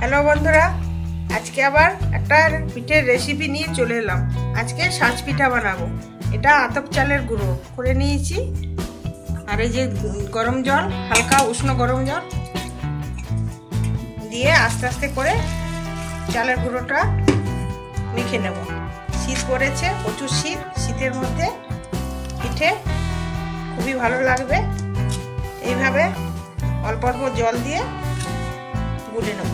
Hello বন্ধুরা, আজকে আবার একটা পিঠের রেসিপি নিয়ে চলে এলাম। আজকে সাজ পিঠা বানাবো। এটা আতপ চালের গুঁড়ো করে নিয়েছি, আর এই যে গরম জল, হালকা উষ্ণ গরম জল দিয়ে আস্তে আস্তে করে চালের গুঁড়োটা মেখে নেব। শীত পড়েছে, প্রচুর শীত। শীতের মধ্যে পিঠে খুবই ভালো লাগবে। এইভাবে অল্প অল্প জল দিয়ে গুলে নেব।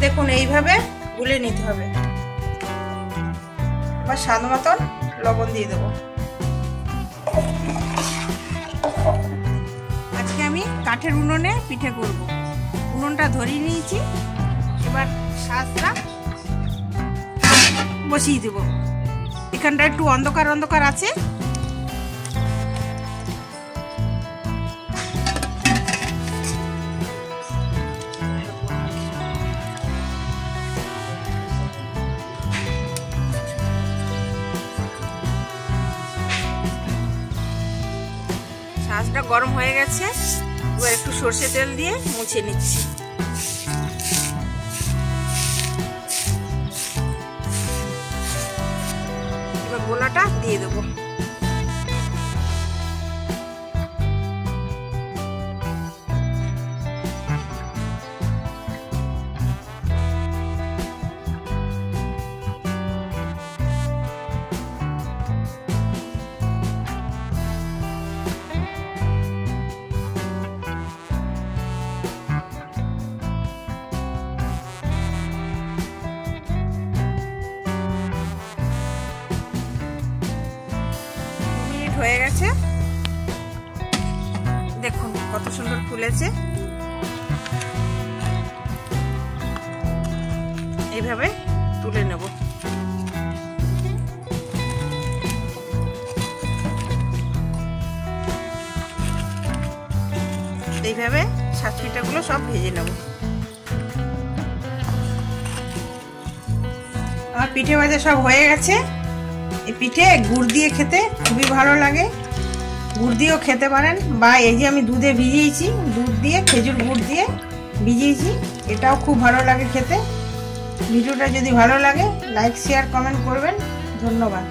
দেখুন, এইভাবে গুলে নিতে হবে। এবার স্বাদ মতন লবণ দিয়ে দেবো। আজকে আমি কাঠের উনুনে পিঠে করব। উনুনটা ধরিয়ে নিয়েছি। এবার সাজটা বসিয়ে দেব। এখানটা একটু অন্ধকার অন্ধকার আছে। সাজটা গরম হয়ে গেছে। এবার একটু সরষে তেল দিয়ে মুছে নিচ্ছি। এবার গোলাটা দিয়ে দেবো। হয়ে গেছে, দেখুন কত সুন্দর ফুলেছে। এইভাবে তুলে নেব। এইভাবে সাজ পিঠাগুলো সব ভেজে নেব। আমার পিঠে ভাজা সব হয়ে গেছে। এই পিঠে গুড় দিয়ে খেতে খুবই ভালো লাগে। গুড় দিয়েও খেতে পারেন, বা এই যে আমি দুধে ভিজিয়েছি, দুধ দিয়ে খেজুর গুড় দিয়ে ভিজিয়েছি, এটাও খুব ভালো লাগে খেতে। ভিডিওটা যদি ভালো লাগে লাইক শেয়ার কমেন্ট করবেন। ধন্যবাদ।